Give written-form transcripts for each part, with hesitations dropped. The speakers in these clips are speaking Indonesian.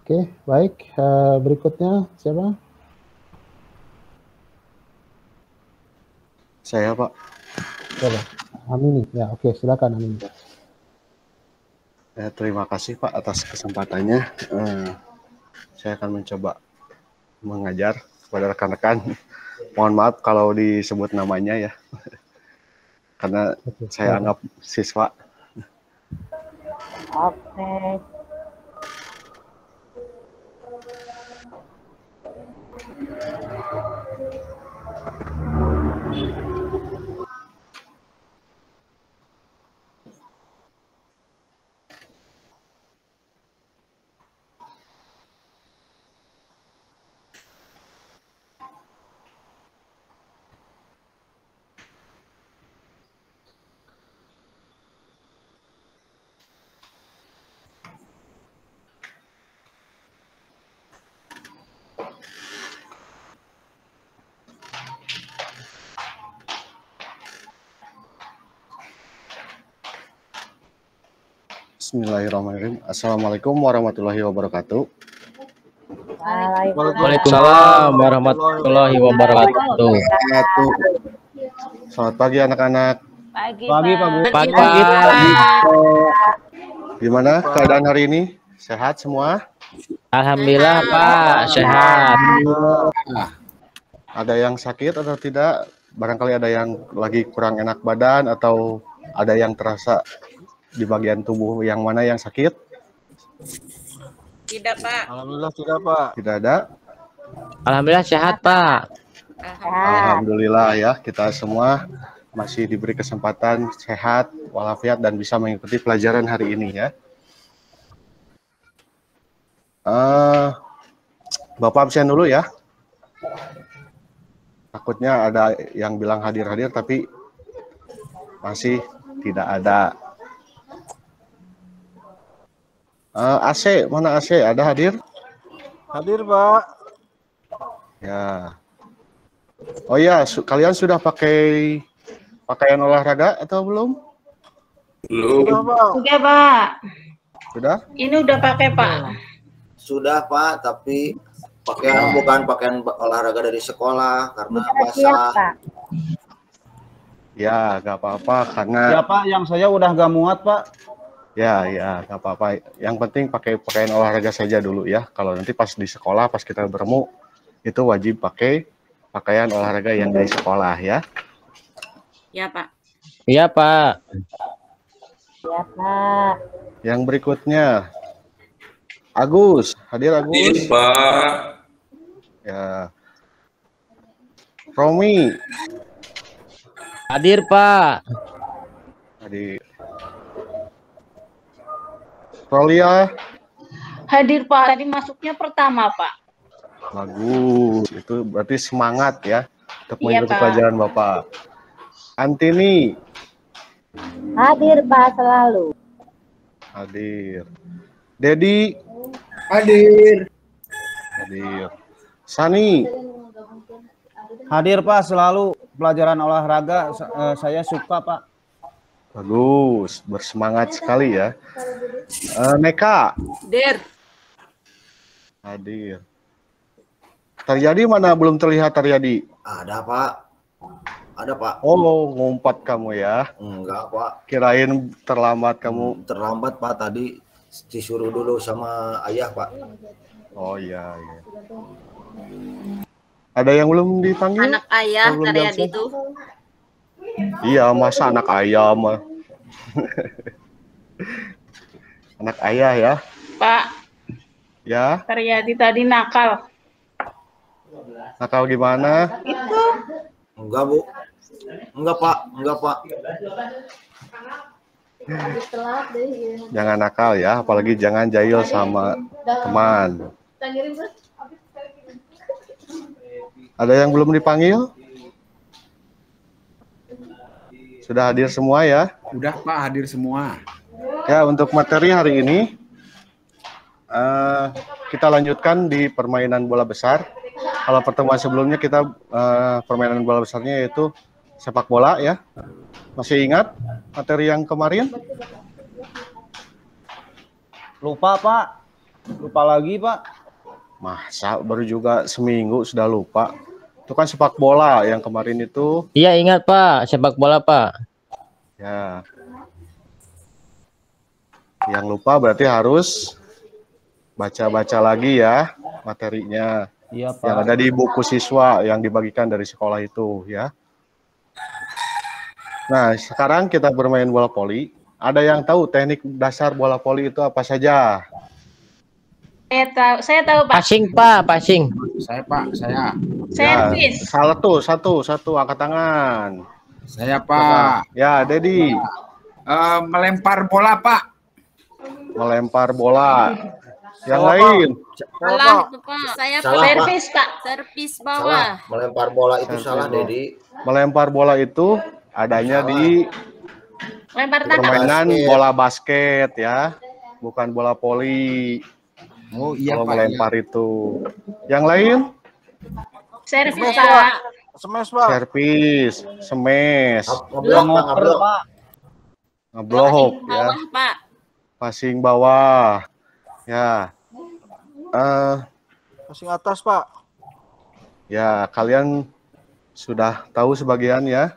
Oke, baik. Berikutnya siapa? Saya, Pak. Siapa? Amini. Ya, oke, silakan Amini. Terima kasih, Pak, atas kesempatannya. Saya akan mencoba mengajar kepada rekan-rekan. Mohon maaf kalau disebut namanya ya, karena Oke, saya silakan. anggap siswa. Oke. Bismillahirrahmanirrahim. Assalamualaikum warahmatullahi wabarakatuh. Waalaikumsalam warahmatullahi wabarakatuh. Selamat pagi anak-anak. Pagi, Pagi. Gimana keadaan hari ini? Sehat semua? Alhamdulillah Pak, sehat. Ada yang sakit atau tidak? Barangkali ada yang lagi kurang enak badan atau ada yang terasa di bagian tubuh yang mana yang sakit? Tidak, Pak. Alhamdulillah tidak, Pak. Tidak ada? Alhamdulillah sehat Pak. Alhamdulillah ya, kita semua masih diberi kesempatan sehat, walafiat, dan bisa mengikuti pelajaran hari ini ya. Bapak absen dulu ya. Takutnya ada yang bilang hadir-hadir tapi masih tidak ada. AC, mana AC? Ada hadir? Hadir, Pak. Ya. Oh ya, kalian sudah pakai pakaian olahraga atau belum? Sudah, Pak. Sudah, Pak. Sudah? Ini udah pakai, Pak. Sudah, Pak, tapi pakaian bukan pakaian olahraga dari sekolah karena Siap, basah. Pak. Ya, nggak apa-apa karena Ya, Pak, yang saya udah gak muat, Pak. ya nggak apa-apa. Yang penting pakai pakaian olahraga saja dulu ya. Kalau nanti pas di sekolah, pas kita bertemu, itu wajib pakai pakaian olahraga yang dari sekolah ya. Ya, Pak. Iya Pak. Ya, Pak. Yang berikutnya, Agus, hadir Agus? Hadir, Pak. Ya. Romi, Hadir Pak. hadir. Rolia, Hadir, Pak. Tadi masuknya pertama, Pak. bagus. Itu berarti semangat ya untuk Iya, mengikuti Pak. pelajaran Bapak. Antini, Hadir, Pak, selalu. hadir. Dedi, Hadir. hadir. Sani, Hadir, Pak, selalu pelajaran olahraga saya suka, Pak. bagus. Bersemangat sekali ya. Neka, Dir. hadir. Taryadi mana belum terlihat Taryadi? Ada, Pak. Ada, Pak. Oh, ngumpat kamu ya. Enggak, Pak. Kirain terlambat kamu. Terlambat, Pak. Tadi disuruh dulu sama ayah, Pak. Oh iya. Ada yang belum dipanggil? Anak ayah, Belum Taryadi langsung? tuh. Iya, masa anak ayam. Anak ayah ya. Pak, Ya, Taryadi tadi nakal. nakal gimana? Itu. Enggak, Bu. Enggak, Pak. Enggak, Pak. Jangan nakal ya, apalagi jangan jahil sama teman. Ada yang belum dipanggil? Sudah hadir semua ya? Udah Pak, hadir semua. Ya, untuk materi hari ini kita lanjutkan di permainan bola besar. Kalau pertemuan sebelumnya kita permainan bola besarnya yaitu sepak bola ya. Masih ingat materi yang kemarin? Lupa, Pak. Lupa lagi, Pak. Masa baru juga seminggu sudah lupa? Itu kan sepak bola yang kemarin itu. Iya ingat Pak, sepak bola Pak. Ya. Yang lupa berarti harus baca-baca lagi ya materinya. Iya, Pak. Yang ada di buku siswa yang dibagikan dari sekolah itu ya. Nah, sekarang kita bermain bola voli. Ada yang tahu teknik dasar bola voli itu apa saja? Saya tahu Pak. Passing Pak, passing. Saya Pak, saya. Servis. Ya, salah tuh, satu angkat tangan. Saya Pak. Ya, Dedi. Melempar bola Pak. Melempar bola. Yang lain. Salah itu Pak. Saya Salah, Pak. Servis Pak. Servis Salah. bawah. Melempar bola itu salah, Dedi. Melempar bola itu adanya di Lempar tangan. permainan Basket. bola basket ya, bukan bola voli. Oh iya Kalau Pak. melempar itu. Yang lain? Servis Pak. Smash, Pak. Servis, smash, Ngeblok, Pak, ngeblok. Pak. ngeblok ya, Bawah Pak. passing bawah. Ya. Passing atas, Pak. Ya, kalian sudah tahu sebagian ya.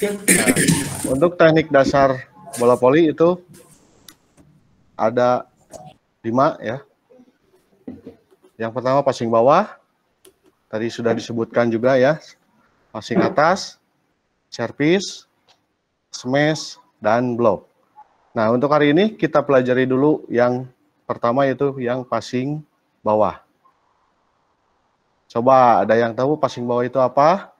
Nah, untuk teknik dasar bola voli itu ada 5 ya. Yang pertama passing bawah, tadi sudah disebutkan juga ya. Passing atas, servis, smash, dan block. Nah, untuk hari ini kita pelajari dulu yang pertama yaitu yang passing bawah. Coba ada yang tahu passing bawah itu apa?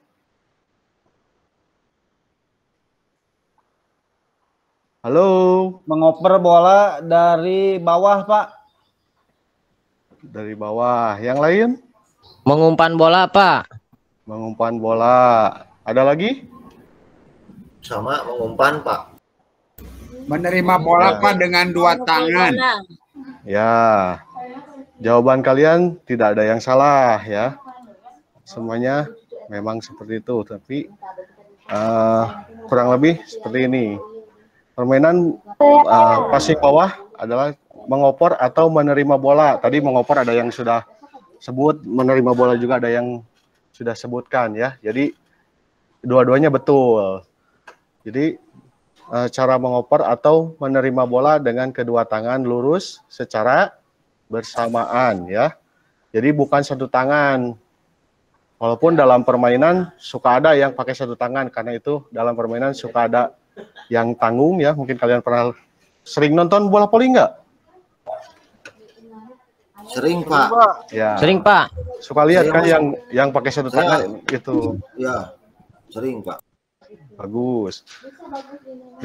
Halo, Mengoper bola dari bawah, Pak. dari bawah. Yang lain? Mengumpan bola Pak. Mengumpan bola. Ada lagi? Sama mengumpan, Pak. Menerima bola Pak dengan 2 tangan. Bola. Ya, jawaban kalian tidak ada yang salah ya. Semuanya memang seperti itu, tapi kurang lebih seperti ini. Permainan passing bawah adalah mengoper atau menerima bola. Tadi mengoper ada yang sudah sebut, menerima bola juga ada yang sudah sebutkan ya. Jadi dua-duanya betul. Jadi cara mengoper atau menerima bola dengan kedua tangan lurus secara bersamaan ya. Jadi bukan satu tangan. Walaupun dalam permainan suka ada yang pakai satu tangan, karena itu dalam permainan suka ada yang tanggung ya. Mungkin kalian pernah sering nonton bola voli nggak? Sering, Pak. Ya. Sering Pak. Suka lihat kan yang pakai satu tangan itu. Ya, sering, Pak. Bagus.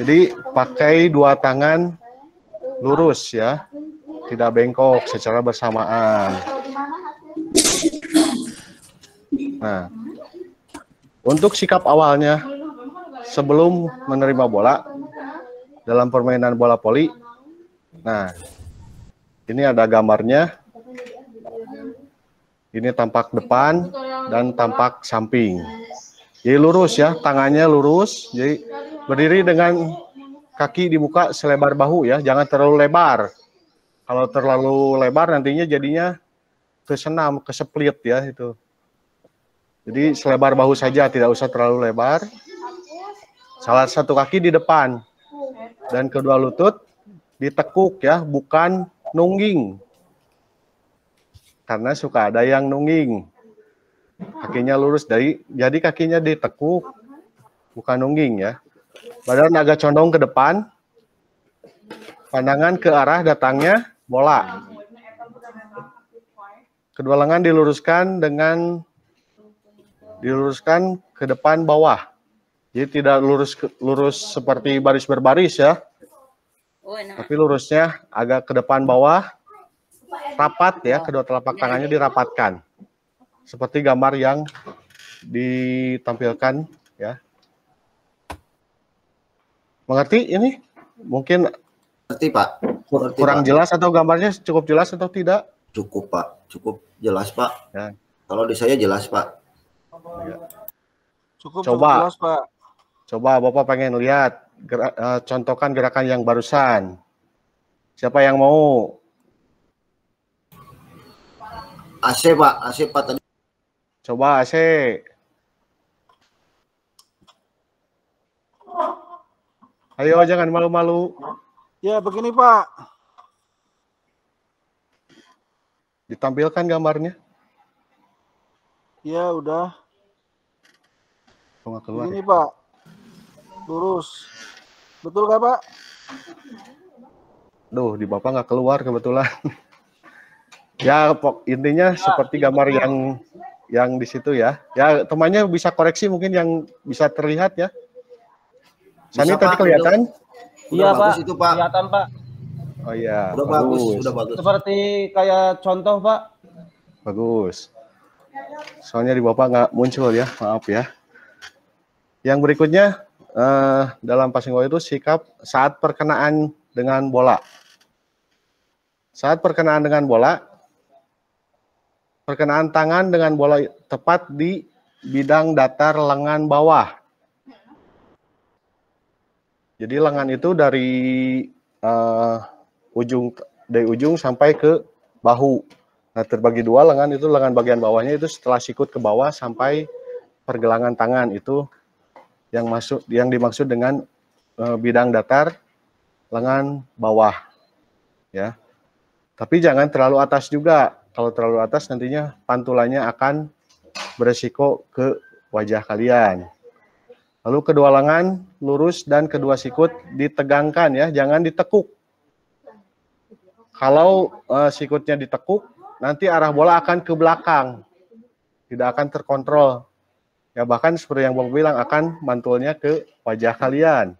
Jadi pakai 2 tangan lurus ya. Tidak bengkok secara bersamaan. Nah, untuk sikap awalnya sebelum menerima bola dalam permainan bola voli. Nah, ini ada gambarnya. Ini tampak depan dan tampak samping. Jadi lurus ya, tangannya lurus. Jadi berdiri dengan kaki dibuka selebar bahu ya, jangan terlalu lebar. Kalau terlalu lebar nantinya jadinya kesenam, keseplit ya itu. Jadi selebar bahu saja, tidak usah terlalu lebar. Salah satu kaki di depan dan kedua lutut ditekuk ya, bukan nungging. Karena suka ada yang nungging. Kakinya lurus, jadi kakinya ditekuk, bukan nungging ya. Badan agak condong ke depan, pandangan ke arah datangnya bola. Kedua lengan diluruskan ke depan bawah. Jadi tidak lurus seperti baris berbaris ya. Tapi lurusnya agak ke depan bawah, rapat ya, kedua telapak tangannya dirapatkan. Seperti gambar yang ditampilkan ya. Mengerti ini? Mungkin Ngerti, Pak. Ngerti, kurang Pak. jelas atau gambarnya cukup jelas atau tidak? Cukup, Pak. Cukup jelas, Pak. Ya. Kalau di saya jelas, Pak. Cukup Coba. jelas, Pak. Coba Bapak pengen lihat contohkan gerakan yang barusan. Siapa yang mau? AC Pak, AC Pak tadi. Coba AC. Ayo jangan malu-malu. Ya begini Pak. Ditampilkan gambarnya. Ya udah. Oh, nggak keluar. Begini Pak. Lurus. Betul nggak Pak? Duh, di Bapak nggak keluar kebetulan. Ya, intinya seperti gambar yang di situ ya. Ya, temannya bisa koreksi mungkin yang bisa terlihat ya. Sani tadi kelihatan? Iya Pak. Itu Pak. Kelihatan Pak. Oh iya. Udah bagus, udah bagus. Seperti kayak contoh Pak. Bagus. Soalnya di Bapak nggak muncul ya, maaf ya. Yang berikutnya dalam passing bola itu sikap saat perkenaan dengan bola. Saat perkenaan dengan bola, perkenaan tangan dengan bola tepat di bidang datar lengan bawah. Jadi lengan itu dari ujung sampai ke bahu. Nah, terbagi dua lengan itu, lengan bagian bawahnya itu setelah sikut ke bawah sampai pergelangan tangan itu yang dimaksud dengan bidang datar lengan bawah. Ya. Tapi jangan terlalu atas juga. Kalau terlalu atas nantinya pantulannya akan beresiko ke wajah kalian. Lalu kedua lengan lurus dan kedua sikut ditegangkan ya, jangan ditekuk. Kalau sikutnya ditekuk, nanti arah bola akan ke belakang. Tidak akan terkontrol. Ya bahkan seperti yang Bapak bilang akan mantulnya ke wajah kalian.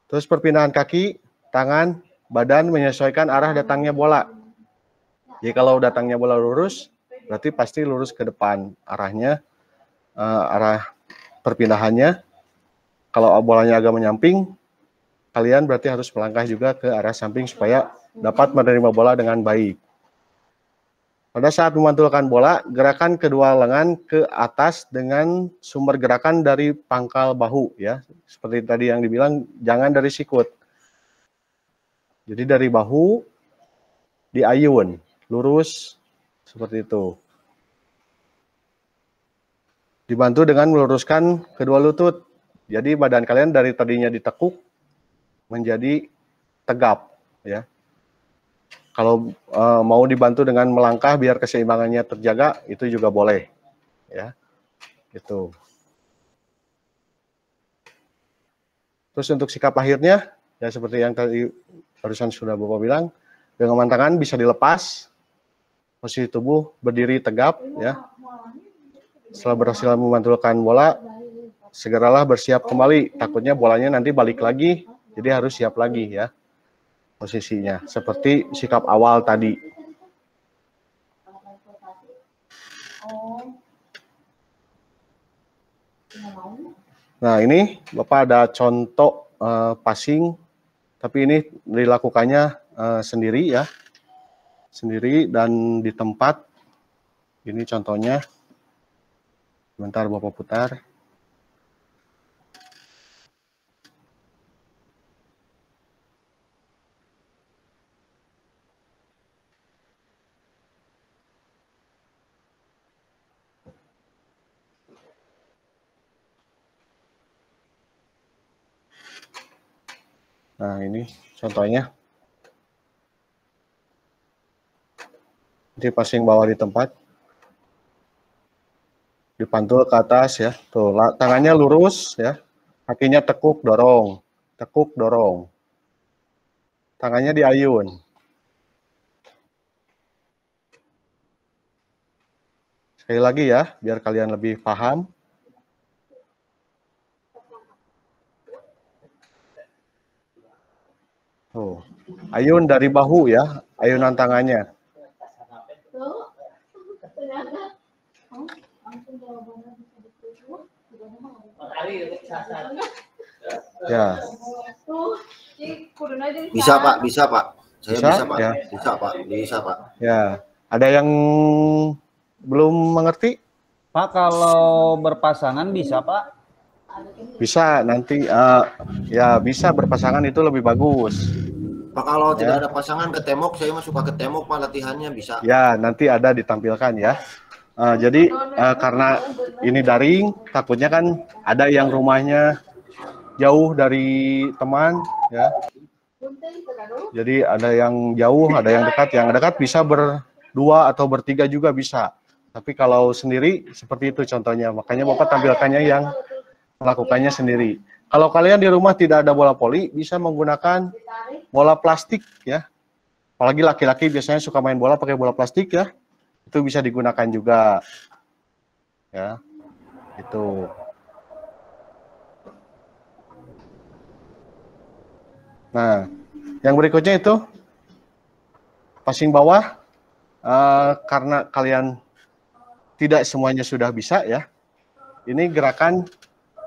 Terus perpindahan kaki, tangan, badan menyesuaikan arah datangnya bola. Jadi kalau datangnya bola lurus, berarti pasti lurus ke depan arahnya, arah perpindahannya. Kalau bolanya agak menyamping, kalian berarti harus melangkah juga ke arah samping supaya dapat menerima bola dengan baik. Pada saat memantulkan bola, gerakan kedua lengan ke atas dengan sumber gerakan dari pangkal bahu ya. Seperti tadi yang dibilang, jangan dari sikut. Jadi dari bahu diayun, lurus seperti itu. Dibantu dengan meluruskan kedua lutut. Jadi badan kalian dari tadinya ditekuk menjadi tegap ya. Kalau mau dibantu dengan melangkah biar keseimbangannya terjaga, itu juga boleh ya. Gitu. Terus untuk sikap akhirnya ya seperti yang tadi barusan sudah Bapak bilang, genggaman tangan bisa dilepas, posisi tubuh berdiri tegap ya. Setelah berhasil memantulkan bola, segeralah bersiap kembali. Takutnya bolanya nanti balik lagi, jadi harus siap lagi ya posisinya. Seperti sikap awal tadi. Nah ini Bapak ada contoh passing, tapi ini dilakukannya sendiri ya. Sendiri dan di tempat. Ini contohnya. Sebentar Bapak putar. Nah ini contohnya. Jadi passing bawah di tempat. Dipantul ke atas ya, tuh tangannya lurus ya, kakinya tekuk dorong, tangannya diayun. Sekali lagi ya, biar kalian lebih paham. Tuh, ayun dari bahu ya, ayunan tangannya. Ya. Bisa Pak, bisa Pak. Saya bisa Pak. Ya. Bisa Pak. Ya. Ada yang belum mengerti? Pak kalau berpasangan bisa Pak? Bisa nanti ya bisa berpasangan itu lebih bagus. Pak, kalau tidak ada pasangan ke temok, saya mah suka ke temok Pak, latihannya bisa. Ya, nanti ada ditampilkan ya. Jadi karena ini daring, takutnya kan ada yang rumahnya jauh dari teman ya. Jadi ada yang jauh, ada yang dekat. Yang dekat bisa berdua atau bertiga juga bisa. Tapi kalau sendiri seperti itu contohnya. Makanya Bapak tampilkannya yang melakukannya sendiri. Kalau kalian di rumah tidak ada bola voli, bisa menggunakan bola plastik ya. Apalagi laki-laki biasanya suka main bola pakai bola plastik ya. Itu bisa digunakan juga. Ya. Itu. Nah, yang berikutnya itu passing bawah. Karena kalian tidak semuanya sudah bisa ya. Ini gerakan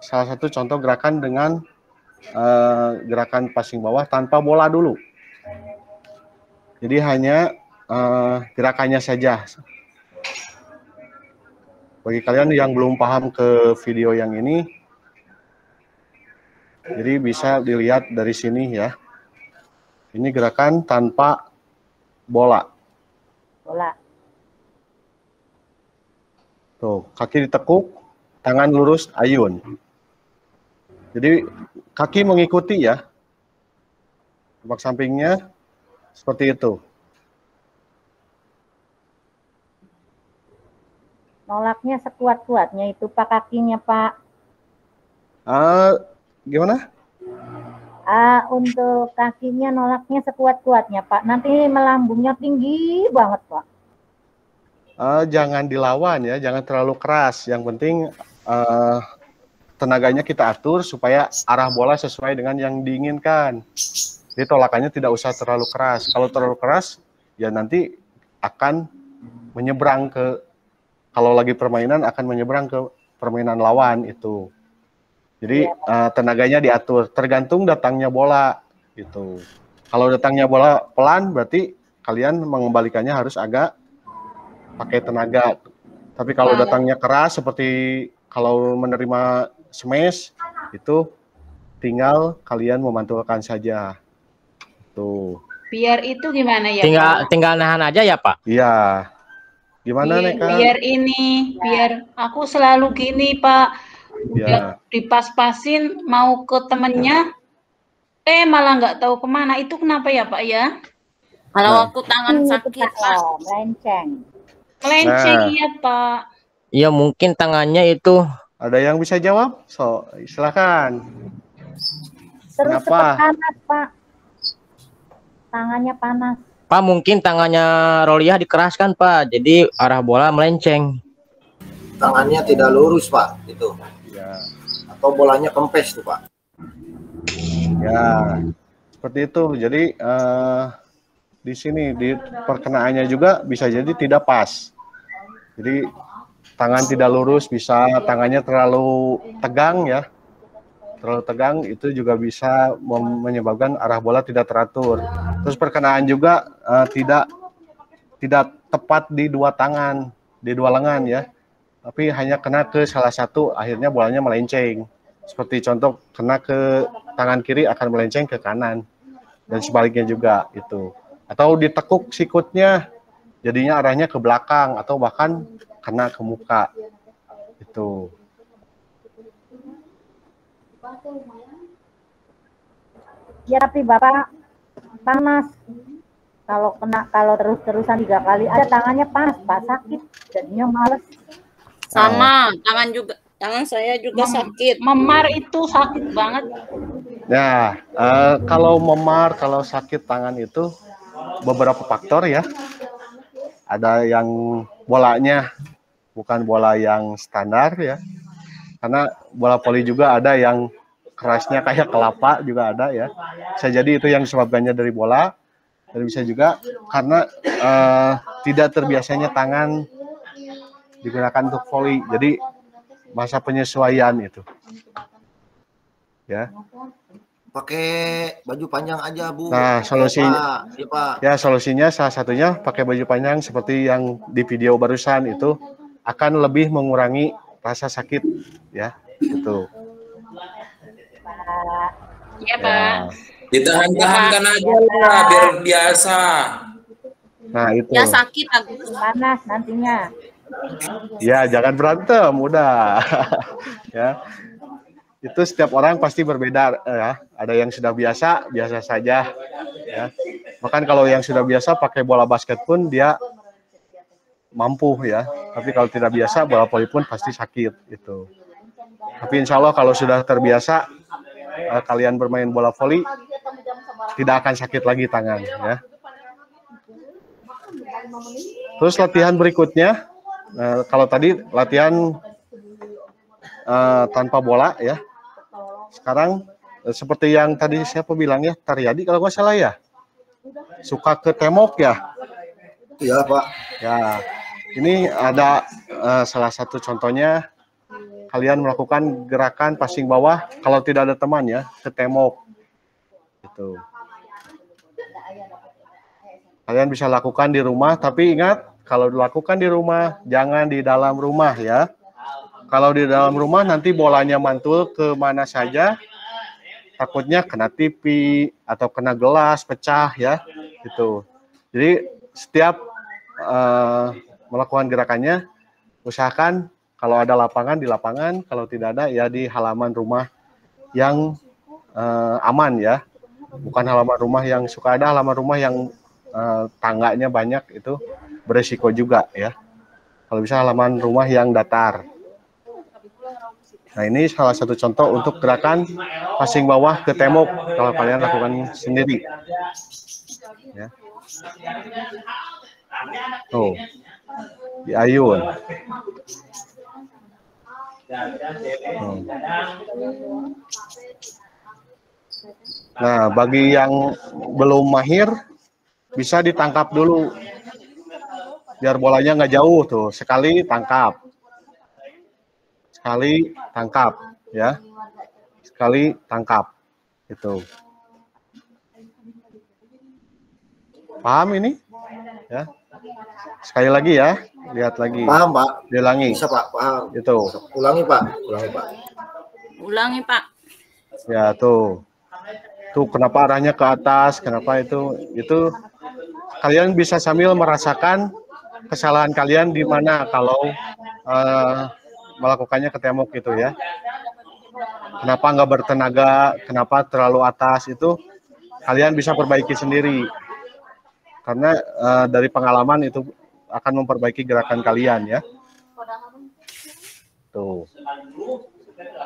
salah satu contoh gerakan dengan gerakan passing bawah tanpa bola dulu. Jadi hanya gerakannya saja. Bagi kalian yang belum paham ke video yang ini, jadi bisa dilihat dari sini ya. Ini gerakan tanpa bola. Bola. Tuh, kaki ditekuk, tangan lurus ayun. Jadi kaki mengikuti ya, telapak sampingnya seperti itu. Nolaknya sekuat-kuatnya itu Pak kakinya Pak. Gimana? Untuk kakinya nolaknya sekuat-kuatnya Pak. Nanti melambungnya tinggi banget Pak. Jangan dilawan ya, jangan terlalu keras. Yang penting tenaganya kita atur supaya arah bola sesuai dengan yang diinginkan. Jadi tolakannya tidak usah terlalu keras. Kalau terlalu keras, ya nanti akan menyeberang ke, kalau lagi permainan akan menyeberang ke permainan lawan itu. Jadi tenaganya diatur, tergantung datangnya bola gitu. Kalau datangnya bola pelan, berarti kalian mengembalikannya harus agak pakai tenaga. Tapi kalau datangnya keras, seperti kalau menerima smash, itu tinggal kalian memantulkan saja. Tuh. Biar itu gimana ya Tinggal nahan aja ya Pak? Iya. Gimana Neka? Biar aku selalu gini Pak. Ya. Dipas-pasin mau ke temennya, malah nggak tahu kemana. Itu kenapa ya Pak ya? Kalau waktu tangan sakit Pak. Melenceng. Melenceng iya Pak. Iya mungkin tangannya itu. Ada yang bisa jawab? So, silakan. Terus Kenapa? panas Pak. Tangannya panas. Pak mungkin tangannya Roliah dikeraskan Pak, jadi arah bola melenceng. Tangannya tidak lurus Pak, itu. Ya. Atau bolanya kempes tuh Pak. Ya, seperti itu. Jadi di sini di perkenaannya juga bisa jadi tidak pas. Jadi tangan tidak lurus, bisa tangannya terlalu tegang ya. Terlalu tegang itu juga bisa menyebabkan arah bola tidak teratur. Terus perkenaan juga tidak tepat di dua tangan, di dua lengan ya. Tapi hanya kena ke salah satu, akhirnya bolanya melenceng. Seperti contoh, kena ke tangan kiri akan melenceng ke kanan. Dan sebaliknya juga itu. Atau ditekuk sikutnya, jadinya arahnya ke belakang atau bahkan kena ke muka. Itu. Ya tapi Bapak panas. Kalau terus-terusan 3 kali ada tangannya panas Pak, sakit. Jadinya males. Sama, tangan saya juga sakit. Memar itu sakit banget. Ya, kalau memar, kalau sakit tangan itu beberapa faktor ya. Ada yang bolanya bukan bola yang standar ya. Karena bola voli juga ada yang kerasnya kayak kelapa juga ada ya. Bisa jadi itu yang disebabkannya dari bola. Dan bisa juga karena tidak terbiasanya tangan digunakan untuk voli. Jadi masa penyesuaian itu. Ya. Pakai baju panjang aja Bu. Nah, solusinya ya solusinya salah satunya pakai baju panjang seperti yang di video barusan itu akan lebih mengurangi rasa sakit ya. Itu. Iya Pak. Ditahan-tahankan aja lah, biar biasa. Nah, itu. Ya sakit aku. Panas nantinya. Ya, jangan berantem, udah. Ya. Itu setiap orang pasti berbeda ya. Ada yang sudah biasa, biasa saja ya. Bahkan kalau yang sudah biasa pakai bola basket pun dia mampu ya. Tapi kalau tidak biasa, bola voli pun pasti sakit itu. Tapi insya Allah kalau sudah terbiasa kalian bermain bola voli tidak akan sakit lagi tangan ya. Terus latihan berikutnya, kalau tadi latihan tanpa bola ya. Sekarang seperti yang tadi siapa bilang ya, Taryadi kalau nggak salah ya, suka ke temok ya. Iya Pak. Ya, ini ada salah satu contohnya, kalian melakukan gerakan passing bawah kalau tidak ada teman ya, ke temok. Gitu. Kalian bisa lakukan di rumah, tapi ingat kalau dilakukan di rumah jangan di dalam rumah ya. Kalau di dalam rumah nanti bolanya mantul ke mana saja, takutnya kena TV atau kena gelas pecah ya, gitu. Jadi setiap melakukan gerakannya, usahakan kalau ada lapangan di lapangan, kalau tidak ada ya di halaman rumah yang aman ya, bukan halaman rumah yang suka ada halaman rumah yang tangganya banyak, itu beresiko juga ya. Kalau bisa halaman rumah yang datar. Nah, ini salah satu contoh untuk gerakan passing bawah ke temok kalau kalian lakukan sendiri. Ya. Tuh, di ayun. Nah, bagi yang belum mahir, bisa ditangkap dulu. Biar bolanya nggak jauh tuh, sekali tangkap. Sekali tangkap ya, sekali tangkap itu. Paham ini ya? Sekali lagi ya, lihat lagi. Paham Pak. Diulangi. Bisa Pak, paham. Itu. Ulangi Pak, ulangi Pak. Ulangi Pak. Ya tuh, tuh kenapa arahnya ke atas? Kenapa itu? Itu kalian bisa sambil merasakan kesalahan kalian di mana kalau melakukannya ke temok gitu ya. Kenapa nggak bertenaga, kenapa terlalu atas, itu kalian bisa perbaiki sendiri. Karena dari pengalaman itu akan memperbaiki gerakan kalian ya. Tuh.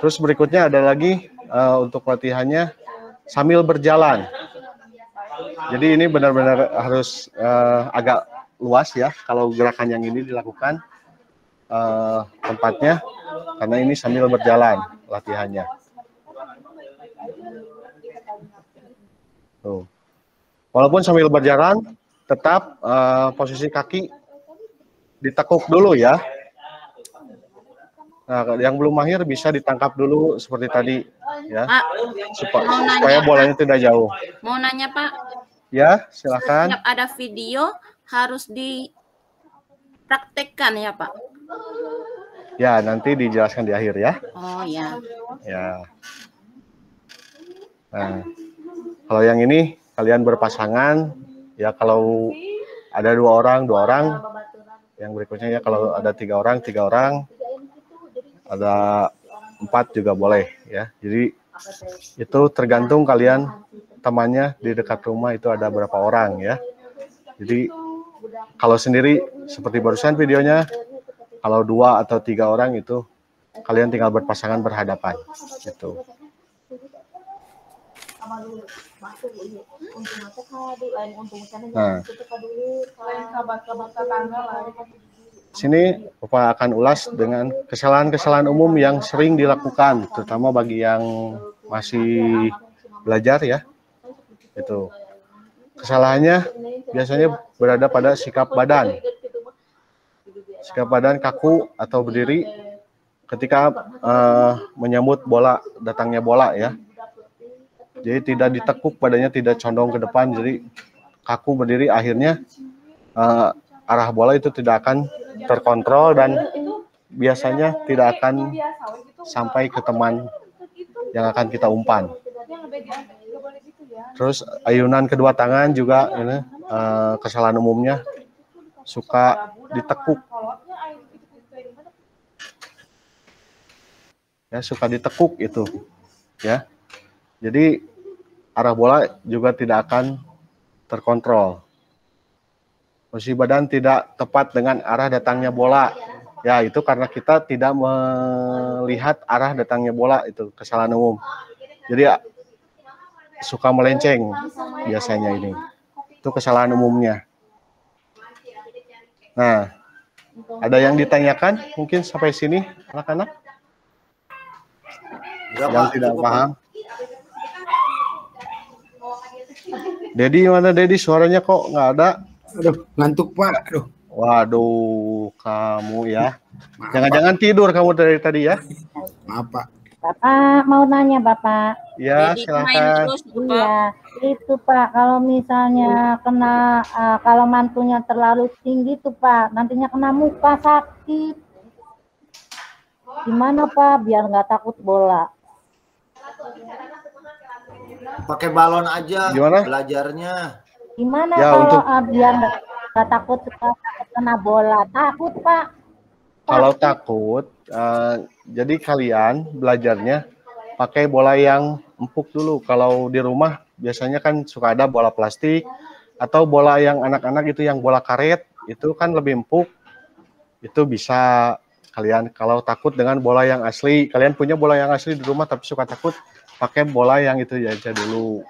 Terus berikutnya ada lagi untuk latihannya sambil berjalan. Jadi ini benar-benar harus agak luas ya kalau gerakan yang ini dilakukan. Tempatnya karena ini sambil berjalan latihannya. Tuh. Walaupun sambil berjalan, tetap posisi kaki ditekuk dulu ya. Nah, yang belum mahir bisa ditangkap dulu seperti tadi ya, supaya bolanya tidak jauh. Mau nanya Pak? Ya, silakan. Setiap ada video harus dipraktekkan ya Pak? Ya, nanti dijelaskan di akhir ya. Oh ya. Ya. Nah, kalau yang ini kalian berpasangan, ya kalau ada dua orang, yang berikutnya ya kalau ada tiga orang, ada 4 juga boleh ya. Jadi itu tergantung kalian temannya di dekat rumah itu ada berapa orang ya. Jadi kalau sendiri seperti barusan videonya, kalau 2 atau 3 orang itu kalian tinggal berpasangan berhadapan gitu. Nah, sini Bapak akan ulas dengan kesalahan-kesalahan umum yang sering dilakukan, terutama bagi yang masih belajar ya. Itu kesalahannya biasanya berada pada sikap badan. Sikap badan kaku atau berdiri ketika menyambut bola, datangnya bola ya. Jadi tidak ditekuk, badannya tidak condong ke depan, jadi kaku berdiri, akhirnya arah bola itu tidak akan terkontrol dan biasanya tidak akan sampai ke teman yang akan kita umpan. Terus ayunan kedua tangan juga ini kesalahan umumnya suka ditekuk. Ya, suka ditekuk itu. Ya. Jadi arah bola juga tidak akan terkontrol. Posisi badan tidak tepat dengan arah datangnya bola. Ya, itu karena kita tidak melihat arah datangnya bola, itu kesalahan umum. Jadi suka melenceng biasanya ini. Itu kesalahan umumnya. Nah, ada yang ditanyakan mungkin sampai sini anak-anak? Yang tidak paham? Dedi mana Dedi? Suaranya kok nggak ada? Aduh, ngantuk Pak. Aduh. Waduh, kamu ya. Jangan-jangan tidur kamu dari tadi ya? Maaf Pak. Bapak mau nanya Bapak. Ya, Jadi main silakan. terus, Pak. Iya, itu Pak, kalau misalnya kena, kalau mantunya terlalu tinggi tuh Pak, nantinya kena muka sakit. Gimana Pak, biar nggak takut bola? Pakai balon aja Gimana? belajarnya. Gimana Ya, kalau untuk- biar nggak takut kena bola? Takut Pak. Kalau takut, jadi kalian belajarnya pakai bola yang empuk dulu. Kalau di rumah biasanya kan suka ada bola plastik atau bola yang anak-anak itu yang bola karet, itu kan lebih empuk. Itu bisa kalian kalau takut dengan bola yang asli. Kalian punya bola yang asli di rumah tapi suka takut, pakai bola yang itu aja dulu.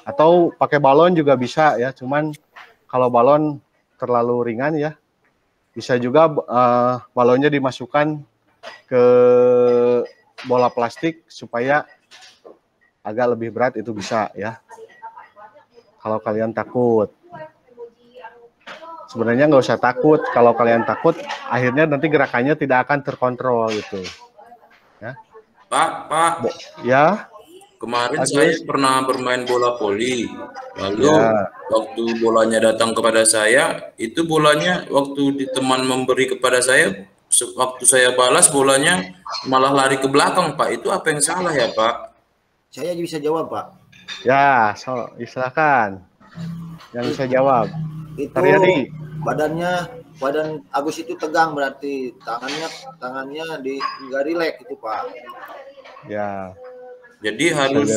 Atau pakai balon juga bisa ya, cuman kalau balon terlalu ringan ya, bisa juga balonnya dimasukkan ke bola plastik supaya agak lebih berat, itu bisa ya. Kalau kalian takut. Sebenarnya nggak usah takut. Kalau kalian takut, akhirnya nanti gerakannya tidak akan terkontrol gitu. Ya. Pak, Ya. kemarin Agus. saya pernah bermain bola voli. Lalu Ya. waktu bolanya datang kepada saya, itu bolanya waktu teman memberi kepada saya, waktu saya balas bolanya malah lari ke belakang, Pak. Itu apa yang salah ya, Pak? Saya bisa jawab Pak. Ya, silakan. Yang bisa jawab. Itu Taryadi. badan Agus itu tegang, berarti tangannya nggak rileks itu Pak. Ya. Jadi harus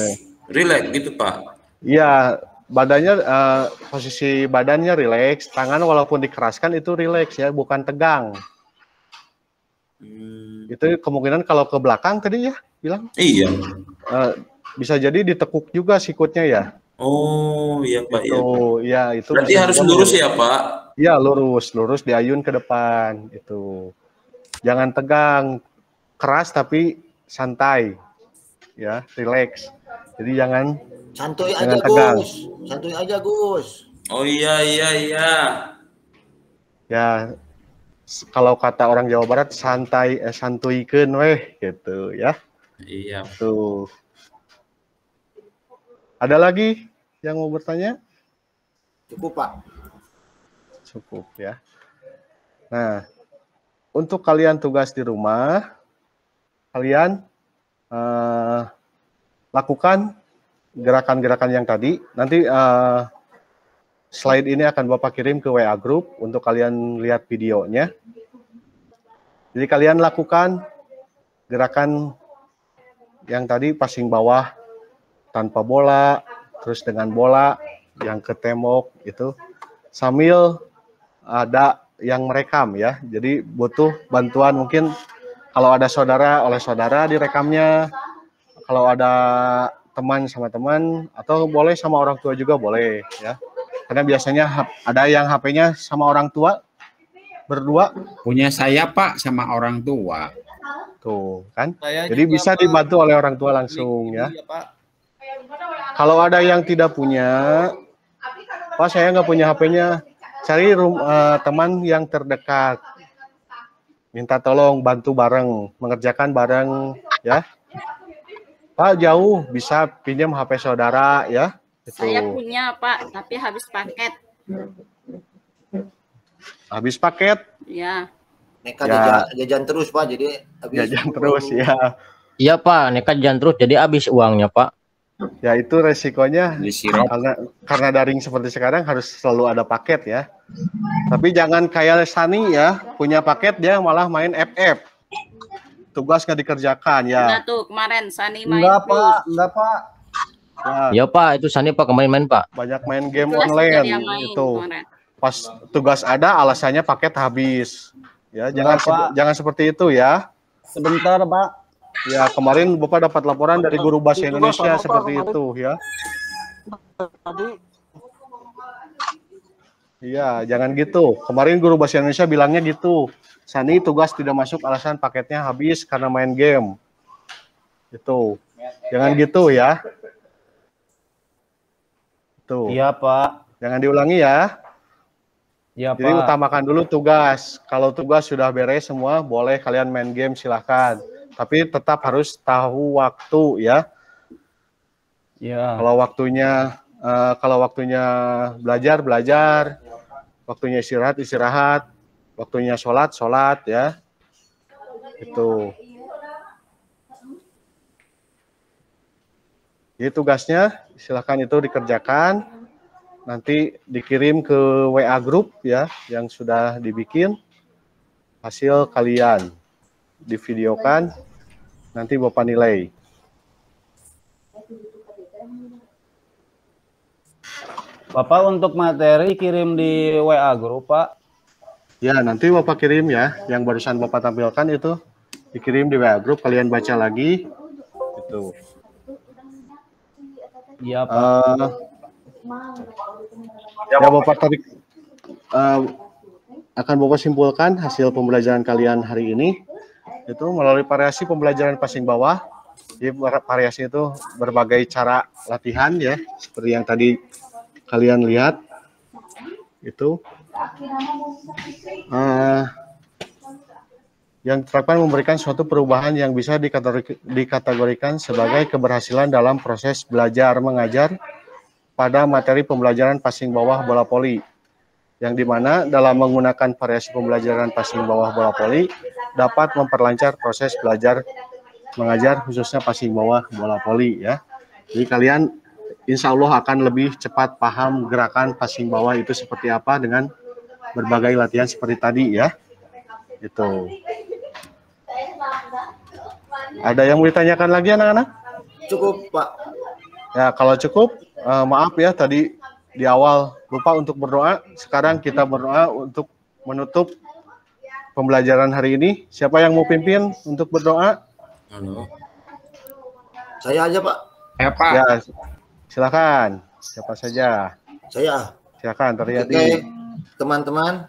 rileks gitu, Pak. Iya, badannya posisi badannya rileks, tangan walaupun dikeraskan itu rileks ya, bukan tegang. Itu kemungkinan kalau ke belakang tadi ya bilang. Iya. Bisa jadi ditekuk juga sikutnya ya. Oh, iya Pak. Itu, ya itu. Berarti bisa harus juga lurus ya, Pak? Iya, lurus diayun ke depan itu. Jangan tegang, keras tapi santai. Ya, rileks. Jadi jangan Santuy jangan aja tegang. Gus. Santuy aja Gus. Oh iya. Ya, kalau kata orang Jawa Barat santuikeun weh gitu ya. Iya. Tuh. Ada lagi yang mau bertanya? Cukup Pak. Cukup ya. Nah, untuk kalian tugas di rumah, kalian lakukan gerakan-gerakan yang tadi. Nanti slide ini akan Bapak kirim ke WA Group untuk kalian lihat videonya. Jadi kalian lakukan gerakan yang tadi passing bawah tanpa bola, terus dengan bola yang ke tembok itu, sambil ada yang merekam ya. Jadi butuh bantuan mungkin kalau ada oleh saudara direkamnya, kalau ada teman sama teman, atau boleh sama orang tua juga boleh ya. Karena biasanya ada yang HP-nya sama orang tua berdua. Punya saya Pak sama orang tua. Tuh kan. Saya Jadi juga, bisa Pak. dibantu oleh orang tua langsung ya. Iya, Pak. Kalau ada yang tidak punya, Pak saya nggak punya HP-nya, cari teman yang terdekat. Minta tolong bantu bareng, mengerjakan bareng ya. Pak jauh, bisa pinjam HP saudara ya. Itu. Saya punya Pak, tapi habis paket. Habis paket. Ya. Nekat Ya. jajan terus Pak, jadi habis Jajan terus ya. Iya Pak, nekat jajan terus jadi habis uangnya Pak. Ya itu resikonya Disirap. karena daring seperti sekarang harus selalu ada paket ya. Tapi jangan kayak Sani ya, punya paket dia malah main FF. Tugas nggak dikerjakan Nah ya. tuh kemarin Sani main Enggak, terus. Pak. Enggak, Pak. Ya, Ya Pak, itu Sani Pak kemarin main Pak. banyak main game Kelas juga online dia main itu. kemarin. Pas tugas ada alasannya paket habis. Ya, Enggak, Pak. jangan seperti itu ya. Sebentar, Pak. Ya, kemarin Bapak dapat laporan dari guru bahasa Indonesia seperti itu ya. Iya, jangan gitu. Kemarin guru bahasa Indonesia bilangnya gitu. Sani tugas tidak masuk alasan paketnya habis karena main game. Itu. Jangan gitu ya. Tuh. Iya, Pak. Jangan diulangi ya. Iya, Jadi Pak. utamakan dulu tugas. Kalau tugas sudah beres semua, boleh kalian main game silahkan. Tapi tetap harus tahu waktu ya. Iya. Kalau waktunya belajar, belajar. Waktunya istirahat, istirahat. Waktunya sholat, sholat ya. Itu. Jadi tugasnya silahkan itu dikerjakan. Nanti dikirim ke WA grup ya yang sudah dibikin. Hasil kalian divideokan. Nanti Bapak nilai. Bapak untuk materi kirim di WA grup, Pak. Ya, nanti Bapak kirim ya. Yang barusan Bapak tampilkan itu dikirim di WA grup, kalian baca lagi. Itu. Iya, Pak. Ya, Bapak tarik akan Bapak simpulkan hasil pembelajaran kalian hari ini itu melalui variasi pembelajaran passing bawah. Jadi variasi itu berbagai cara latihan ya, seperti yang tadi kalian lihat. Itu yang diterapkan memberikan suatu perubahan yang bisa dikategorikan sebagai keberhasilan dalam proses belajar mengajar pada materi pembelajaran passing bawah bola voli, yang dimana dalam menggunakan variasi pembelajaran passing bawah bola voli dapat memperlancar proses belajar mengajar khususnya passing bawah bola voli ya. Jadi kalian insya Allah akan lebih cepat paham gerakan passing bawah itu seperti apa dengan berbagai latihan seperti tadi ya. Itu. Ada yang mau ditanyakan lagi anak-anak? Cukup, Pak. Ya, kalau cukup, maaf ya tadi di awal lupa untuk berdoa. Sekarang kita berdoa untuk menutup pembelajaran hari ini. Siapa yang mau pimpin untuk berdoa? Halo. Saya aja, Pak. Ya, Pak. Ya, silakan. Siapa saja? Saya. Silakan, Taryadi. Oke, teman-teman.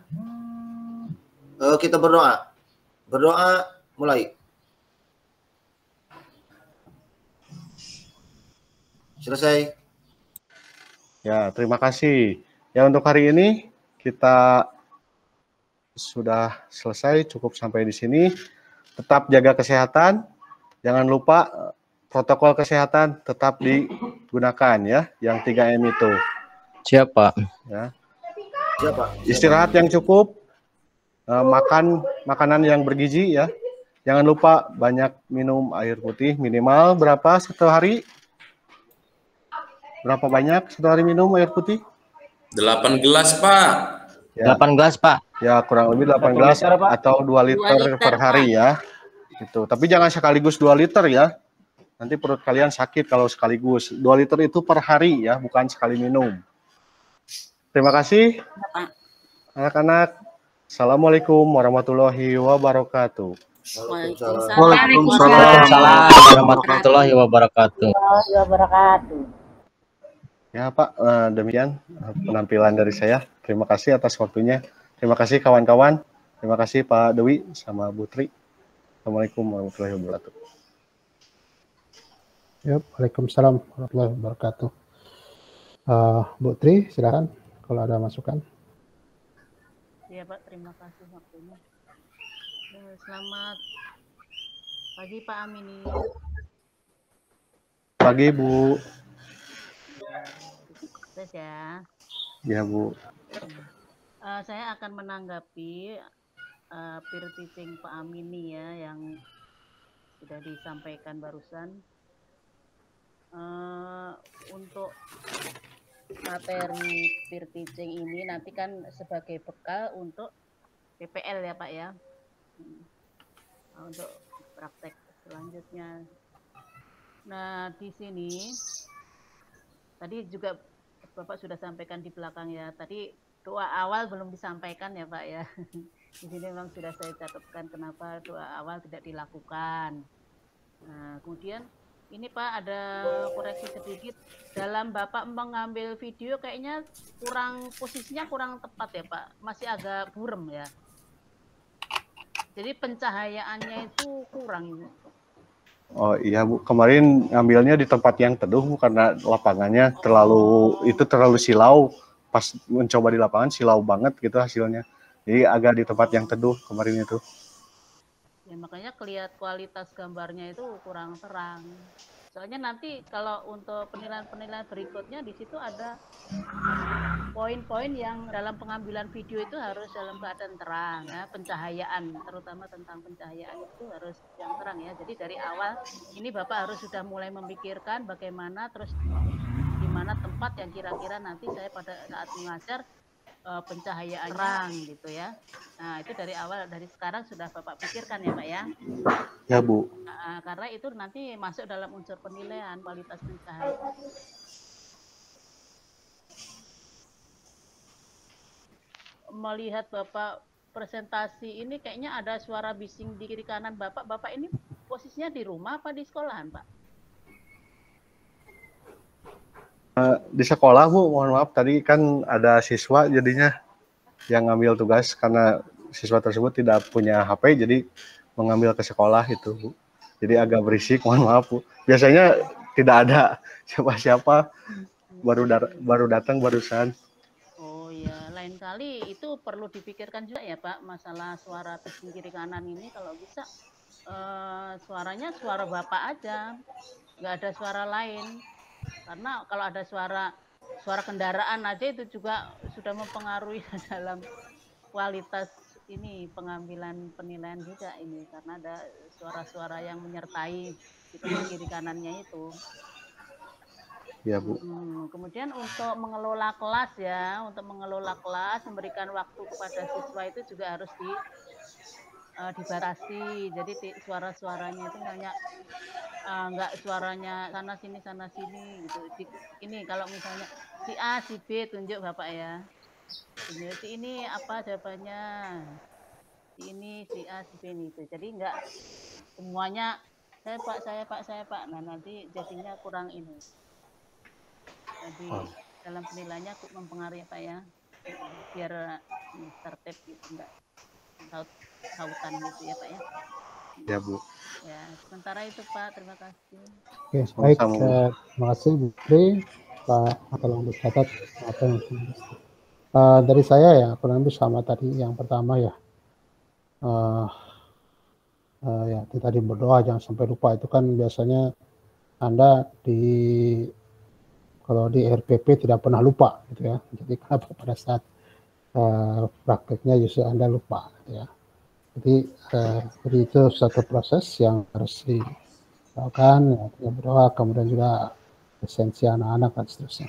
Kita berdoa. Berdoa mulai. Selesai. Ya, terima kasih. Ya, untuk hari ini kita sudah selesai, cukup sampai di sini. Tetap jaga kesehatan. Jangan lupa protokol kesehatan tetap digunakan ya, yang 3M itu. Siap Pak. Ya. Siapa? Istirahat yang cukup, makan makanan yang bergizi ya. Jangan lupa banyak minum air putih, minimal berapa satu hari? Berapa banyak satu hari minum air putih? 8 gelas, Pak. Ya. 8 gelas Pak. Ya, kurang lebih 8 gelas atau 2 liter per hari ya. Itu. Tapi jangan sekaligus 2 liter ya. Nanti perut kalian sakit kalau sekaligus. 2 liter itu per hari ya, bukan sekali minum. Terima kasih anak-anak. Assalamualaikum warahmatullahi wabarakatuh. Waalaikumsalam warahmatullahi wabarakatuh. Ya Pak, demikian penampilan dari saya. Terima kasih atas waktunya. Terima kasih kawan-kawan. Terima kasih Pak Dewi sama Bu Tri. Assalamualaikum warahmatullahi wabarakatuh. Ya, Waalaikumsalam warahmatullahi wabarakatuh. Bu Tri, silakan kalau ada masukan. Ya Pak, terima kasih waktunya. Selamat pagi Pak Amini. Pagi Bu. Tes ya. Ya Bu. Saya akan menanggapi peer teaching Pak Amini ya yang sudah disampaikan barusan. untuk materi peer teaching ini nanti kan sebagai bekal untuk PPL ya Pak ya. Untuk praktek selanjutnya. Nah, di sini tadi juga Bapak sudah sampaikan di belakang ya. Tadi doa awal belum disampaikan ya Pak ya. Di sini memang sudah saya catatkan kenapa doa awal tidak dilakukan. Nah, kemudian ini Pak ada koreksi sedikit. Dalam Bapak mengambil video kayaknya posisinya kurang tepat ya Pak. Masih agak burem ya. Jadi pencahayaannya itu kurang. Oh iya Bu, kemarin ngambilnya di tempat yang teduh Bu, karena lapangannya terlalu silau. Pas mencoba di lapangan silau banget gitu hasilnya. Jadi agak di tempat yang teduh kemarin itu. Ya makanya kelihatan kualitas gambarnya itu kurang terang. Soalnya nanti kalau untuk penilaian-penilaian berikutnya di situ ada poin-poin yang dalam pengambilan video itu harus dalam keadaan terang ya, pencahayaan terutama tentang pencahayaan itu harus yang terang ya. Jadi dari awal ini Bapak harus sudah mulai memikirkan bagaimana terus di mana tempat yang kira-kira nanti saya pada saat mengajar pencahayaan terang gitu ya. Nah itu dari awal, dari sekarang sudah Bapak pikirkan ya Pak ya. Ya Bu. Nah, karena itu nanti masuk dalam unsur penilaian kualitas pencahayaan. Melihat Bapak presentasi ini kayaknya ada suara bising di kiri kanan Bapak. Bapak ini posisinya di rumah apa di sekolahan Pak? Di sekolah Bu, mohon maaf tadi kan ada siswa jadinya yang ngambil tugas karena siswa tersebut tidak punya HP jadi mengambil ke sekolah itu Bu. Jadi agak berisik, mohon maaf Bu. Biasanya tidak ada siapa-siapa, baru datang barusan. Oh ya, lain kali itu perlu dipikirkan juga ya Pak, masalah suara bising kiri kanan ini kalau bisa suaranya suara Bapak aja, nggak ada suara lain. Karena kalau ada suara kendaraan aja itu juga sudah mempengaruhi dalam kualitas ini pengambilan penilaian juga ini karena ada suara-suara yang menyertai di kiri kanannya itu. Ya Bu. Kemudian untuk mengelola kelas ya, memberikan waktu kepada siswa itu juga harus dibatasi. Jadi suara-suaranya itu hanya nggak suaranya sana sini gitu. Ini kalau misalnya si A si B tunjuk Bapak ya. Si ini apa jawabannya? Si ini si A si B ini itu. Jadi nggak semuanya saya Pak. Nah nanti jadinya kurang ini. Jadi dalam penilaiannya mempengaruhi Pak ya. Biar tertib gitu enggak sautan gitu ya Pak ya. Ya Bu. Ya, sementara itu Pak, terima kasih. Oke, baik. Terima kasih Bu Tri. Pak, tolong dicatat apa yang dari saya ya, kurang lebih sama tadi yang pertama ya. Ya, itu tadi berdoa jangan sampai lupa, itu kan biasanya Anda kalau di RPP tidak pernah lupa gitu ya. Jadi kenapa pada saat prakteknya justru Anda lupa gitu ya. Jadi itu satu proses yang harus dilakukan, ya, berdoa, kemudian juga esensi anak-anak dan seterusnya.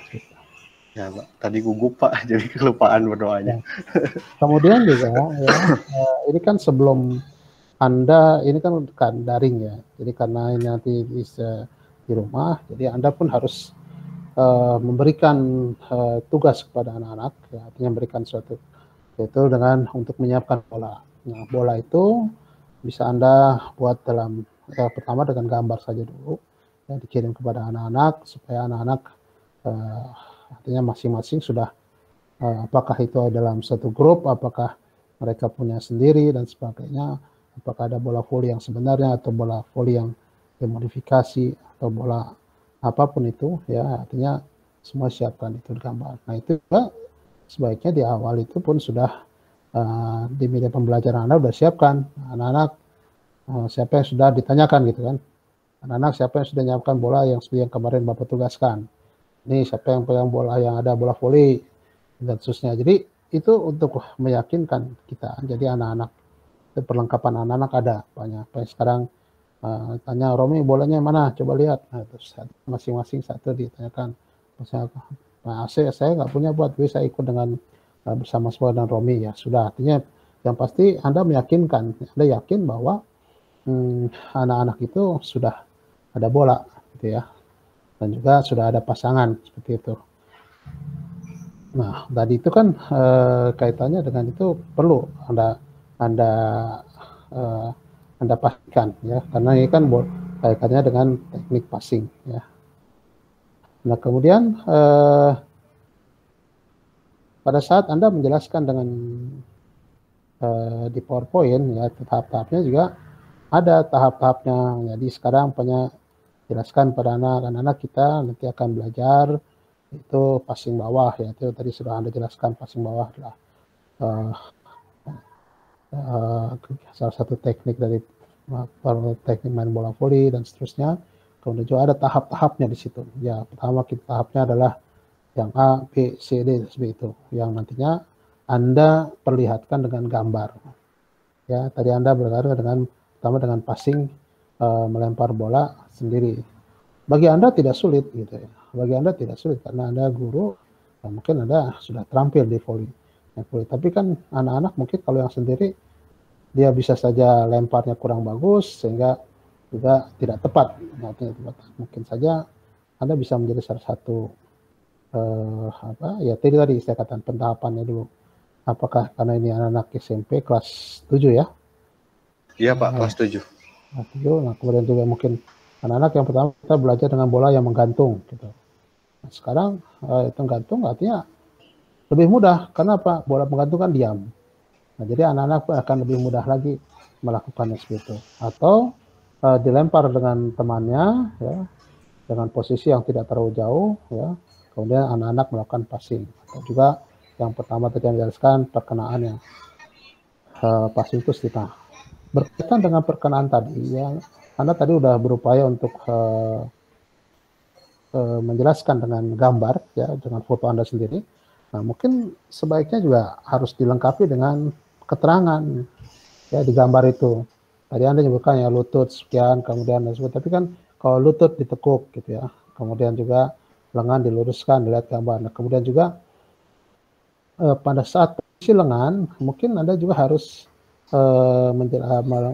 Ya Pak, tadi gugup Pak, jadi kelupaan berdoanya. Ya. Kemudian juga ya, ini kan sebelum Anda, ini kan daring ya, jadi karena ini nanti bisa di rumah, jadi Anda pun harus memberikan tugas kepada anak-anak, ya, artinya memberikan suatu yaitu dengan untuk menyiapkan bola. Nah, bola itu bisa Anda buat dalam pertama dengan gambar saja dulu, ya, dikirim kepada anak-anak supaya anak-anak artinya masing-masing sudah apakah itu dalam satu grup, apakah mereka punya sendiri dan sebagainya, apakah ada bola voli yang sebenarnya atau bola voli yang dimodifikasi atau bola apapun itu, ya artinya semua siapkan itu gambar. Nah itu juga sebaiknya di awal itu pun sudah di media pembelajaran Anda sudah siapkan anak-anak siapa yang sudah ditanyakan gitu kan, anak-anak siapa yang sudah menyiapkan bola yang seperti yang kemarin Bapak tugaskan, ini siapa yang pegang bola yang ada bola voli dan seterusnya. Jadi itu untuk meyakinkan kita, jadi anak-anak perlengkapan anak-anak ada banyak. Sekarang Tanya Romi bolanya mana, coba lihat. Nah, terus masing-masing satu ditanyakan. Nah, saya nggak punya buat, saya ikut dengan bersama-sama dengan Romi, ya sudah. Artinya yang pasti Anda meyakinkan, Anda yakin bahwa anak-anak itu sudah ada bola, gitu ya, dan juga sudah ada pasangan seperti itu. Nah, tadi itu kan kaitannya dengan itu perlu Anda pastikan, ya, karena ini kan kaitannya dengan teknik passing, ya. Nah, kemudian pada saat Anda menjelaskan dengan di PowerPoint, ya, tahap-tahapnya juga ada tahap-tahapnya. Jadi sekarang jelaskan pada anak-anak kita nanti akan belajar itu passing bawah, ya, itu tadi sudah Anda jelaskan. Passing bawah adalah salah satu teknik dari teknik main bola voli dan seterusnya. Kemudian juga ada tahap-tahapnya di situ. Ya, pertama tahapnya adalah yang A, B, C, D seperti itu, yang nantinya Anda perlihatkan dengan gambar. Ya, tadi Anda berkata pertama dengan passing, melempar bola sendiri. Bagi Anda tidak sulit, gitu ya. Bagi Anda tidak sulit karena Anda guru, mungkin Anda sudah terampil di voli. Tapi kan anak-anak mungkin kalau yang sendiri dia bisa saja lemparnya kurang bagus sehingga juga tidak tepat. Nah, mungkin saja Anda bisa menjadi salah satu ya tadi saya katakan pentahapannya dulu. Apakah karena ini anak-anak SMP kelas 7 ya? Iya Pak, kelas 7. Nah, kemudian juga mungkin anak-anak yang pertama kita belajar dengan bola yang menggantung, gitu. Nah, sekarang itu gantung artinya lebih mudah. Karena apa? Bola menggantung kan diam. Nah, jadi anak-anak akan lebih mudah lagi melakukannya seperti itu. Atau dilempar dengan temannya, ya, dengan posisi yang tidak terlalu jauh, ya. Kemudian anak-anak melakukan passing. Atau juga yang pertama tadi yang dijelaskan perkenaan yang passing itu setengah. Berkaitan dengan perkenaan tadi, ya, Anda tadi sudah berupaya untuk menjelaskan dengan gambar, ya, dengan foto Anda sendiri. Nah, mungkin sebaiknya juga harus dilengkapi dengan keterangan, ya, di gambar itu. Tadi Anda menyebutkan ya lutut sekian, kemudian tapi kan kalau lutut ditekuk, gitu ya. Kemudian juga lengan diluruskan, dilihat gambar. Nah, kemudian juga pada saat posisi lengan, mungkin Anda juga harus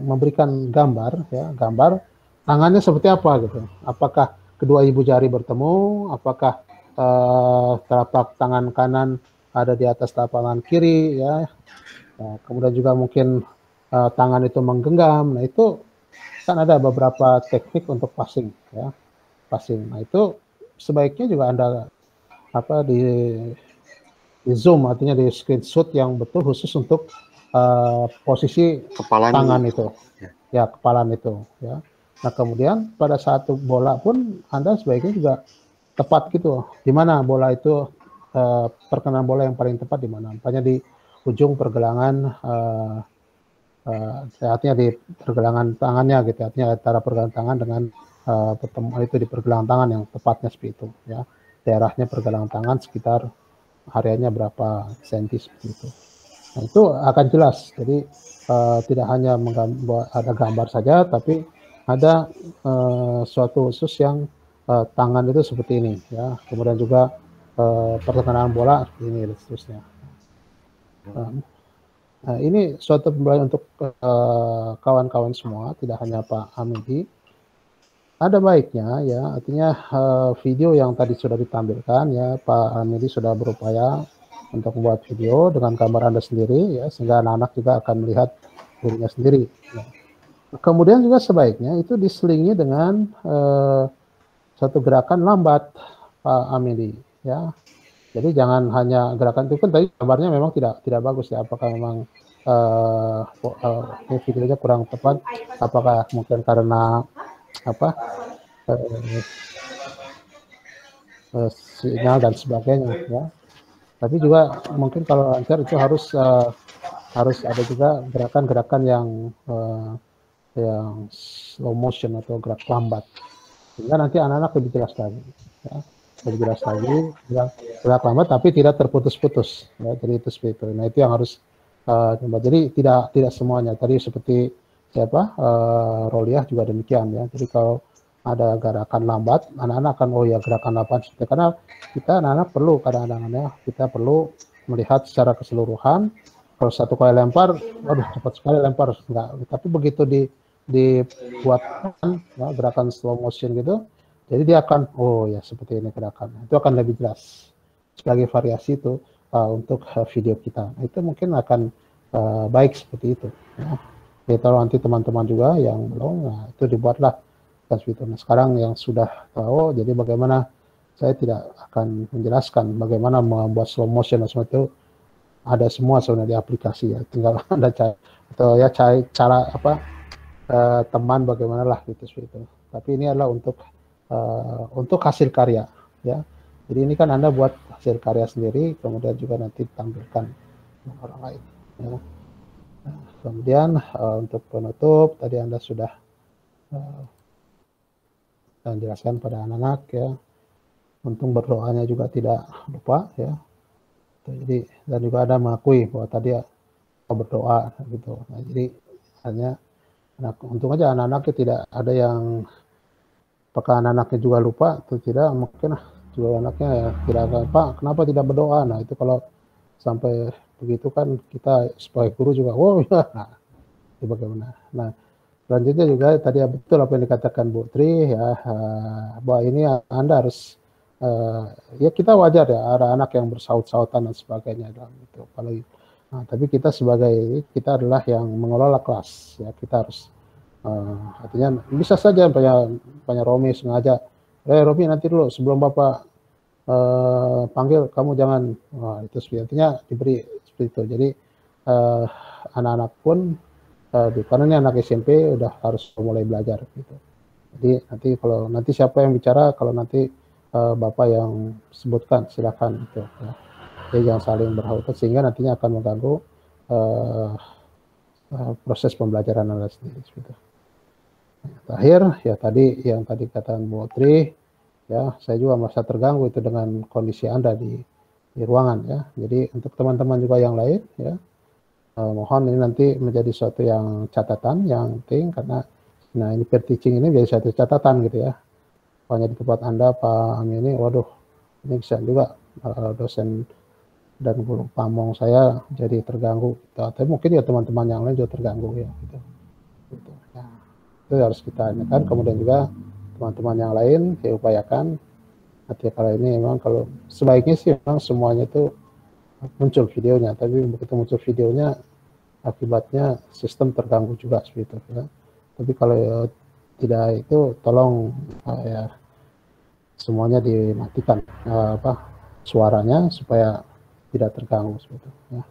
memberikan gambar, ya, gambar tangannya seperti apa, gitu. Apakah kedua ibu jari bertemu, apakah telapak tangan kanan ada di atas telapak tangan kiri, ya. Nah, kemudian juga mungkin tangan itu menggenggam. Nah, itu kan ada beberapa teknik untuk passing, ya, passing. Nah, itu sebaiknya juga Anda di zoom, artinya di screenshot yang betul khusus untuk posisi kepalan tangan itu, ya, kepalan itu, ya. Nah, kemudian pada saat bola pun Anda sebaiknya juga tepat gitu. Di mana bola itu, perkenaan bola yang paling tepat di mana? Hanya di ujung pergelangan, artinya di pergelangan tangannya, gitu. Artinya antara pergelangan tangan dengan pertemuan itu di pergelangan tangan yang tepatnya seperti itu, ya. Daerahnya pergelangan tangan sekitar areanya berapa senti seperti itu. Nah, itu akan jelas. Jadi tidak hanya ada gambar saja, tapi ada suatu khusus yang tangan itu seperti ini, ya. Kemudian juga pertengahan bola seperti ini dan seterusnya. Nah, ini suatu pembelajaran untuk kawan-kawan semua, tidak hanya Pak Hamidi. Ada baiknya, ya, artinya video yang tadi sudah ditampilkan, ya, Pak Hamidi sudah berupaya untuk membuat video dengan gambar Anda sendiri, ya, sehingga anak-anak juga akan melihat dirinya sendiri, ya. Kemudian juga sebaiknya itu diselingi dengan satu gerakan lambat, Pak Amidi, ya. Jadi jangan hanya gerakan itu kan tadi gambarnya memang tidak bagus, ya. Apakah memang videonya kurang tepat? Apakah mungkin karena sinyal dan sebagainya, ya. Tapi juga mungkin kalau lancar itu harus ada juga gerakan-gerakan yang slow motion atau gerak lambat, sehingga nanti anak-anak lebih jelas lagi, ya. Lebih jelas lagi, gerak lambat tapi tidak terputus-putus, ya. Jadi itu seperti itu. Nah, itu yang harus coba. Jadi tidak semuanya tadi seperti Roliah juga demikian ya. Jadi kalau ada gerakan lambat, anak-anak akan oh ya gerakan lambat, karena kita anak-anak perlu kadang-kadang ya, kita perlu melihat secara keseluruhan. Kalau satu kali lempar, waduh cepat sekali lempar, enggak. Tapi begitu dibuatkan ya, gerakan slow motion gitu, jadi dia akan oh ya seperti ini gerakannya. Itu akan lebih jelas sebagai variasi itu untuk video kita. Itu mungkin akan baik seperti itu. Ya. Jadi kalau nanti teman-teman juga yang belum, nah itu dibuatlah kan seperti itu. Nah sekarang yang sudah tahu, jadi bagaimana saya tidak akan menjelaskan bagaimana membuat slow motion dan semua itu. Ada semua sebenarnya di aplikasi ya, tinggal Anda cari atau ya cari cara apa teman bagaimana lah gitu seperti itu. Tapi ini adalah untuk hasil karya ya. Jadi ini kan Anda buat hasil karya sendiri, kemudian juga nanti tampilkan orang lain. Ya. Nah, kemudian untuk penutup tadi Anda sudah jelaskan pada anak-anak ya. Untung berdoanya juga tidak lupa ya. Jadi dan juga ada mengakui bahwa tadi mau berdoa gitu. Nah, jadi hanya untung aja anak-anaknya tidak ada yang apakah anak-anaknya juga lupa atau tidak, mungkin juga anaknya ya tidak ada Pak kenapa tidak berdoa. Nah itu kalau sampai begitu kan kita sebagai guru juga wow ya nah, itu bagaimana. Nah selanjutnya juga tadi betul apa yang dikatakan Bu Tri ya bahwa ini Anda harus ya kita wajar ya ada anak yang bersaut-sautan dan sebagainya dalam itu apalagi nah, tapi kita kita adalah yang mengelola kelas ya kita harus artinya bisa saja banyak Romi sengaja Romi nanti dulu sebelum Bapak panggil kamu jangan itu artinya diberi seperti itu jadi anak-anak pun karena ini anak SMP udah harus mulai belajar gitu jadi nanti kalau nanti siapa yang bicara kalau nanti Bapak yang sebutkan silakan itu ya. Jadi jangan saling berhautan sehingga nantinya akan mengganggu proses pembelajaran Anda sendiri gitu. Terakhir ya tadi yang tadi katakan Bu Tri ya saya juga merasa terganggu itu dengan kondisi Anda di ruangan ya. Jadi untuk teman-teman juga yang lain ya mohon ini nanti menjadi suatu yang catatan yang penting karena nah ini peer teaching ini menjadi suatu catatan gitu ya. Pokoknya di tempat Anda Pak Ami ini, waduh, ini bisa juga dosen dan guru pamong saya jadi terganggu. Gitu. Tapi mungkin ya teman-teman yang lain juga terganggu ya. Gitu. Gitu. Nah, itu harus kita tanyakan. Kemudian juga teman-teman yang lain ya upayakan. Nanti kalau ini memang kalau sebaiknya sih memang semuanya itu muncul videonya. Tapi begitu muncul videonya akibatnya sistem terganggu juga seperti itu. Ya. Tapi kalau tidak itu tolong ya semuanya dimatikan suaranya supaya tidak terganggu seperti itu ya.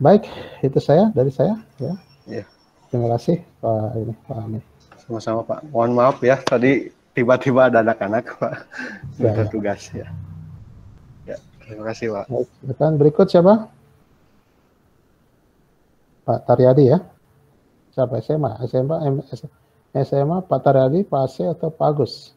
Baik, itu dari saya ya. Ya. Terima kasih Pak Ami. Sama-sama Pak. Mohon maaf ya tadi tiba-tiba ada anak-anak Pak. Minta tugas ya. Ya, terima kasih Pak. Baik, berikut siapa? Pak Taryadi ya. Siapa SMA Pak Taryadi, Pak Aceh atau Pak Agus?